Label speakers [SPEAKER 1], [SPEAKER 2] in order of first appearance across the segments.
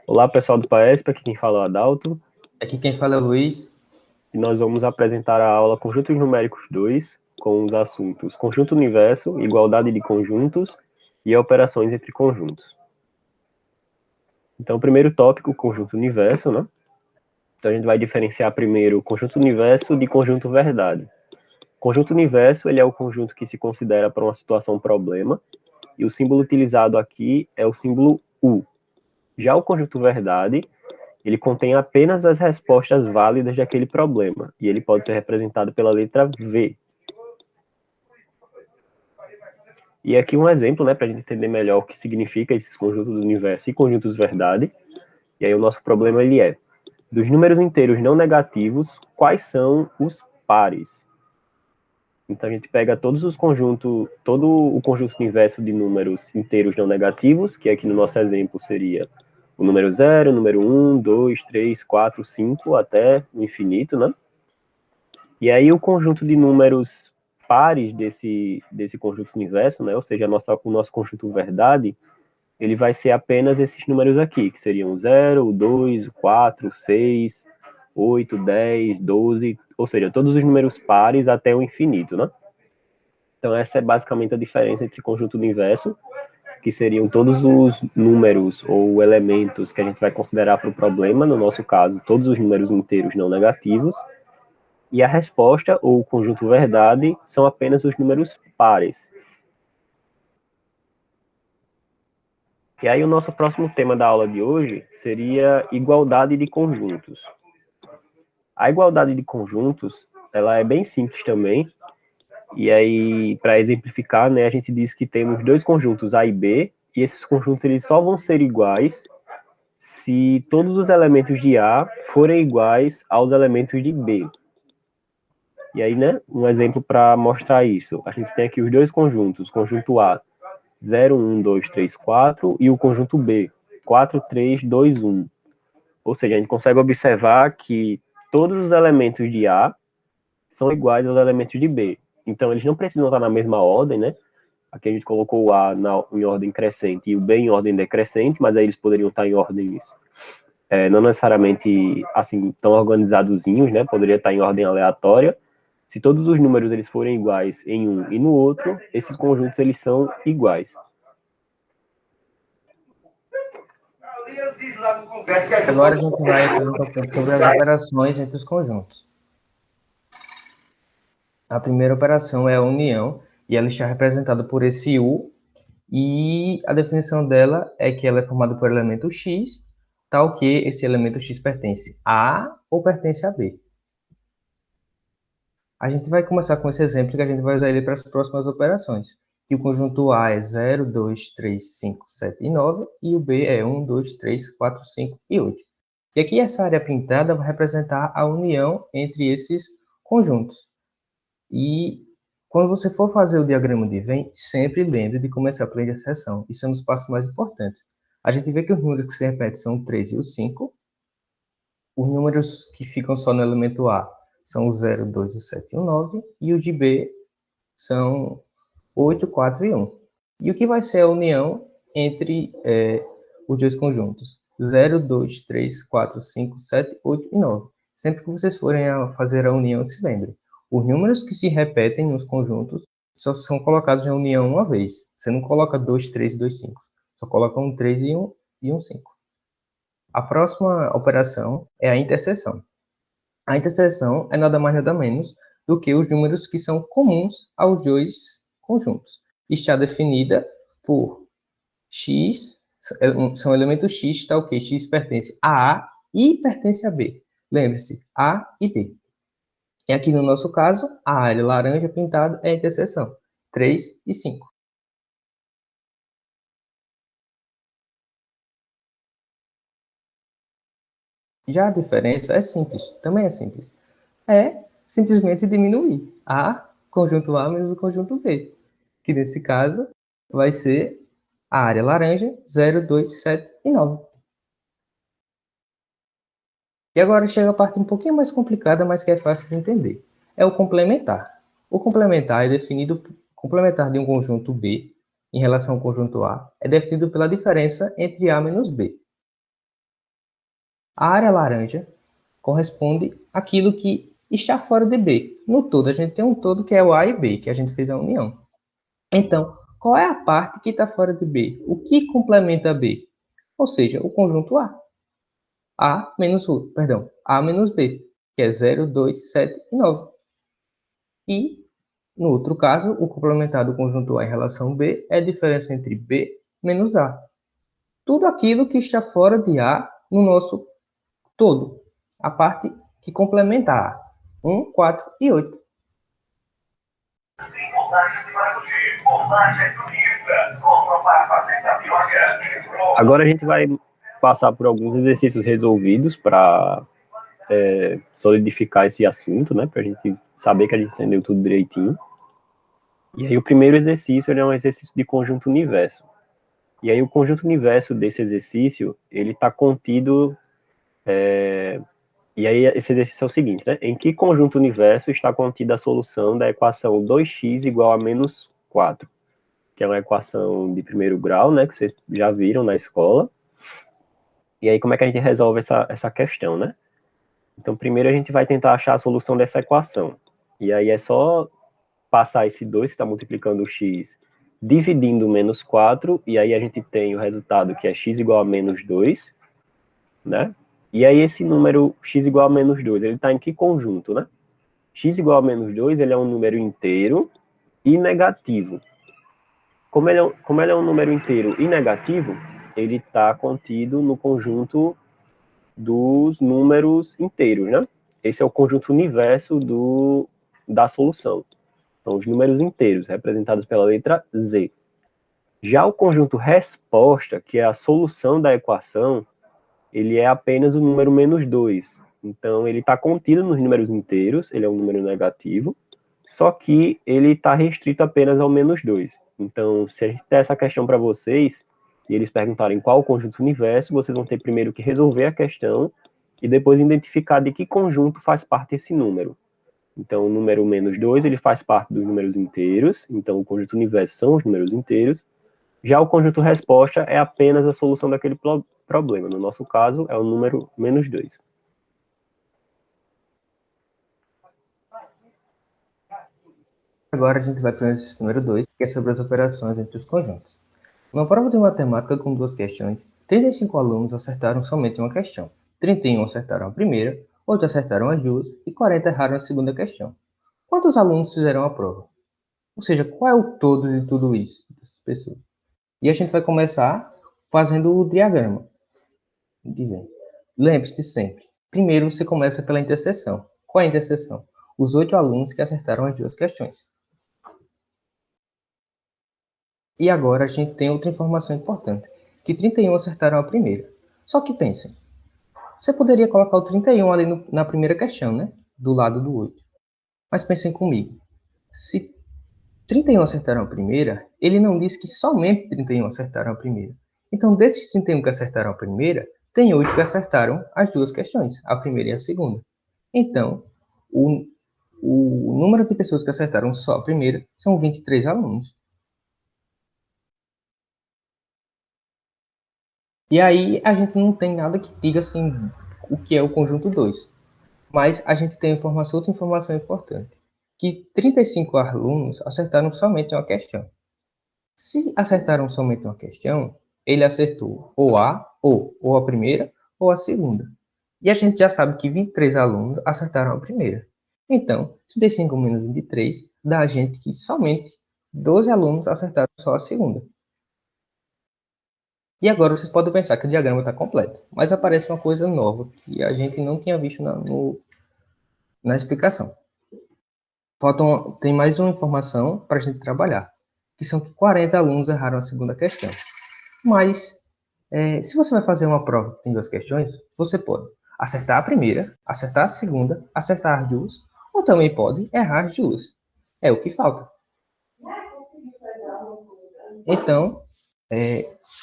[SPEAKER 1] Olá, pessoal do PAESP, aqui quem fala é o Adalto.
[SPEAKER 2] Aqui quem fala é o Luiz.
[SPEAKER 1] E nós vamos apresentar a aula Conjuntos Numéricos 2, com os assuntos Conjunto Universo, Igualdade de Conjuntos e Operações entre Conjuntos. Então, o primeiro tópico, Conjunto Universo, né? Então, a gente vai diferenciar primeiro Conjunto Universo de Conjunto Verdade. Conjunto Universo, ele é o conjunto que se considera para uma situação problema, e o símbolo utilizado aqui é o símbolo U. Já o conjunto Verdade, ele contém apenas as respostas válidas daquele problema, e ele pode ser representado pela letra V. E aqui um exemplo, né, para a gente entender melhor o que significa esses conjuntos do universo e conjuntos verdade. E aí o nosso problema ele é: dos números inteiros não negativos, quais são os pares? Então a gente pega todo o conjunto universo de números inteiros não negativos, que aqui no nosso exemplo seria o número 0, o número 1, 2, 3, 4, 5, até o infinito, né? E aí o conjunto de números pares desse conjunto universo, né? Ou seja, o nosso conjunto verdade, ele vai ser apenas esses números aqui, que seriam o 0, o 2, o 4, o 6, 8, 10, 12, ou seja, todos os números pares até o infinito, né? Então essa é basicamente a diferença entre conjunto universo, que seriam todos os números ou elementos que a gente vai considerar para o problema, no nosso caso, todos os números inteiros não negativos, e a resposta, ou o conjunto verdade, são apenas os números pares. E aí o nosso próximo tema da aula de hoje seria igualdade de conjuntos. A igualdade de conjuntos, ela é bem simples também, e aí, para exemplificar, né, a gente diz que temos dois conjuntos A e B, e esses conjuntos eles só vão ser iguais se todos os elementos de A forem iguais aos elementos de B. E aí, né, um exemplo para mostrar isso. A gente tem aqui os dois conjuntos, conjunto A, 0, 1, 2, 3, 4, e o conjunto B, 4, 3, 2, 1. Ou seja, a gente consegue observar que todos os elementos de A são iguais aos elementos de B. Então, eles não precisam estar na mesma ordem, né? Aqui a gente colocou o A em ordem crescente e o B em ordem decrescente, mas aí eles poderiam estar em ordens não necessariamente assim tão organizadozinhos, né? Poderia estar em ordem aleatória. Se todos os números eles forem iguais em um e no outro, esses conjuntos eles são iguais.
[SPEAKER 2] Agora a gente vai falar um pouco sobre as operações entre os conjuntos. A primeira operação é a união, e ela está representada por esse U, e a definição dela é que ela é formada por elemento X, tal que esse elemento X pertence a A ou pertence a B. A gente vai começar com esse exemplo que a gente vai usar ele para as próximas operações. Que o conjunto A é 0, 2, 3, 5, 7 e 9, e o B é 1, 2, 3, 4, 5 e 8. E aqui essa área pintada vai representar a união entre esses conjuntos. E quando você for fazer o diagrama de Venn, sempre lembre de começar pela interseção. Isso é um dos passos mais importantes. A gente vê que os números que se repetem são o 3 e o 5. Os números que ficam só no elemento A são o 0, 2, o 7 e o 9. E os de B são 8, 4 e 1. E o que vai ser a união entre os dois conjuntos? 0, 2, 3, 4, 5, 7, 8 e 9. Sempre que vocês forem a fazer a união, se lembrem. Os números que se repetem nos conjuntos só são colocados na união uma vez. Você não coloca 2, 3 e 2, 5. Só coloca um 3 e um 5. A próxima operação é a interseção. A interseção é nada mais nada menos do que os números que são comuns aos dois conjuntos. Está definida por x, são elementos x, tal que x pertence a A e pertence a B. Lembre-se, A e B. E aqui no nosso caso, a área laranja pintada é a interseção, 3 e 5. Já a diferença é simples, também é simples. É simplesmente diminuir A, conjunto A menos o conjunto B, que nesse caso vai ser a área laranja, 0, 2, 7 e 9. E agora chega a parte um pouquinho mais complicada, mas que é fácil de entender. É o complementar. O complementar é definido complementar de um conjunto B em relação ao conjunto A é definido pela diferença entre A menos B. A área laranja corresponde àquilo que está fora de B. No todo, a gente tem um todo que é o A e B, que a gente fez a união. Então, qual é a parte que está fora de B? O que complementa B? Ou seja, o conjunto A. A menos B, que é 0, 2, 7 e 9. E, no outro caso, o complementar do conjunto A em relação a B é a diferença entre B menos A. Tudo aquilo que está fora de A no nosso todo. A parte que complementa A. 1, 4 e 8.
[SPEAKER 1] Agora a gente vai passar por alguns exercícios resolvidos para solidificar esse assunto, né? Para a gente saber que a gente entendeu tudo direitinho. E aí o primeiro exercício é um exercício de conjunto universo. E aí o conjunto universo desse exercício, ele está contido... E aí esse exercício é o seguinte, né? Em que conjunto universo está contida a solução da equação 2x igual a menos 4? Que é uma equação de primeiro grau, né? Que vocês já viram na escola. E aí como é que a gente resolve essa questão, né? Então primeiro a gente vai tentar achar a solução dessa equação. E aí é só passar esse 2, que está multiplicando o x, dividindo o menos 4, e aí a gente tem o resultado que é x igual a menos 2, né? E aí esse número x igual a menos 2, ele está em que conjunto, né? X igual a menos 2, ele é um número inteiro e negativo. Como ele é um número inteiro e negativo, ele está contido no conjunto dos números inteiros, né? Esse é o conjunto universo da solução. São os números inteiros, representados pela letra Z. Já o conjunto resposta, que é a solução da equação, ele é apenas o número menos 2. Então, ele está contido nos números inteiros, ele é um número negativo, só que ele está restrito apenas ao menos 2. Então, se a gente der essa questão para vocês, e eles perguntarem qual o conjunto universo, vocês vão ter primeiro que resolver a questão e depois identificar de que conjunto faz parte esse número. Então, o número menos 2, ele faz parte dos números inteiros, então o conjunto universo são os números inteiros. Já o conjunto resposta é apenas a solução daquele problema. No nosso caso, é o número menos 2.
[SPEAKER 2] Agora a gente vai para o exercício número 2, que é sobre as operações entre os conjuntos. Numa prova de matemática com 2 questões, 35 alunos acertaram somente uma questão. 31 acertaram a primeira, 8 acertaram as duas e 40 erraram a segunda questão. Quantos alunos fizeram a prova? Ou seja, qual é o todo de tudo isso, dessas pessoas? E a gente vai começar fazendo o diagrama. Lembre-se sempre, primeiro você começa pela interseção. Qual é a interseção? Os 8 alunos que acertaram as duas questões. E agora a gente tem outra informação importante, que 31 acertaram a primeira. Só que pensem, você poderia colocar o 31 ali na primeira questão, né? Do lado do 8. Mas pensem comigo, se 31 acertaram a primeira, ele não diz que somente 31 acertaram a primeira. Então, desses 31 que acertaram a primeira, tem 8 que acertaram as duas questões, a primeira e a segunda. Então, o número de pessoas que acertaram só a primeira são 23 alunos. E aí a gente não tem nada que diga assim o que é o conjunto 2. Mas a gente tem outra informação importante, que 35 alunos acertaram somente uma questão. Se acertaram somente uma questão, ele acertou ou a primeira ou a segunda. E a gente já sabe que 23 alunos acertaram a primeira. Então, 35 menos 23 dá a gente que somente 12 alunos acertaram só a segunda. E agora vocês podem pensar que o diagrama está completo, mas aparece uma coisa nova que a gente não tinha visto na explicação. Tem mais uma informação para a gente trabalhar, que são que 40 alunos erraram a segunda questão. Mas, se você vai fazer uma prova que tem 2 questões, você pode acertar a primeira, acertar a segunda, acertar as duas, ou também pode errar as duas. É o que falta. Então,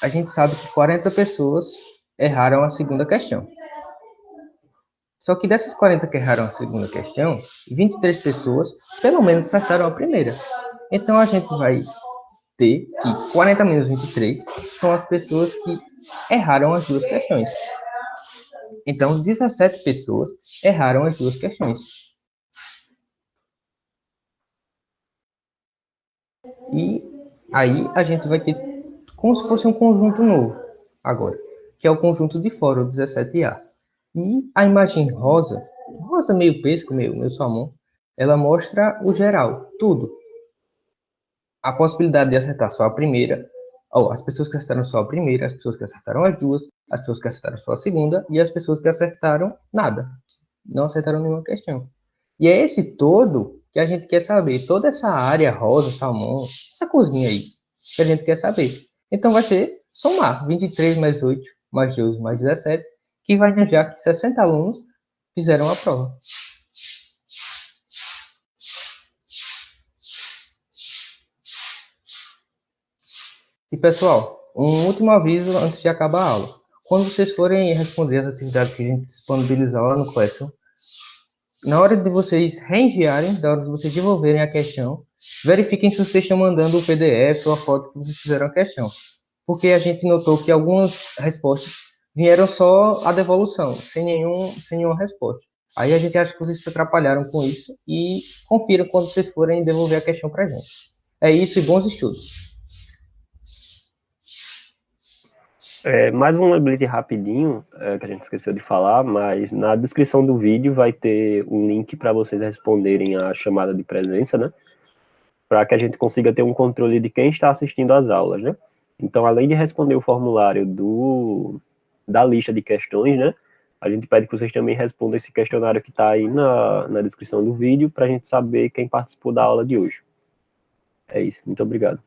[SPEAKER 2] a gente sabe que 40 pessoas erraram a segunda questão. Só que dessas 40 que erraram a segunda questão, 23 pessoas, pelo menos, acertaram a primeira. Então, a gente vai ter que 40 menos 23 são as pessoas que erraram as duas questões. Então, 17 pessoas erraram as duas questões. E aí a gente vai ter como se fosse um conjunto novo agora, que é o conjunto de fora, o 17A. E a imagem rosa, rosa meio pesco, meio salmão, ela mostra o geral, tudo. A possibilidade de acertar só a primeira, ou as pessoas que acertaram só a primeira, as pessoas que acertaram as duas, as pessoas que acertaram só a segunda e as pessoas que acertaram nada, não acertaram nenhuma questão. E é esse todo que a gente quer saber, toda essa área rosa, salmão, essa cozinha aí, que a gente quer saber. Então vai ser somar 23 mais 8, mais 12, mais 17, que vai nos dar que 60 alunos fizeram a prova. E pessoal, um último aviso antes de acabar a aula. Quando vocês forem responder as atividades que a gente disponibilizar lá no Question, na hora de vocês reenviarem, na hora de vocês devolverem a questão, verifiquem se vocês estão mandando o PDF ou a foto que vocês fizeram a questão. Porque a gente notou que algumas respostas vieram só a devolução, sem nenhuma resposta. Aí a gente acha que vocês se atrapalharam com isso e confiram quando vocês forem devolver a questão para a gente. É isso e bons estudos.
[SPEAKER 1] Mais um lembrete rapidinho, que a gente esqueceu de falar, mas na descrição do vídeo vai ter um link para vocês responderem a chamada de presença, né? Para que a gente consiga ter um controle de quem está assistindo às aulas, né? Então, além de responder o formulário da lista de questões, né? A gente pede que vocês também respondam esse questionário que está aí na descrição do vídeo, para a gente saber quem participou da aula de hoje. É isso, muito obrigado.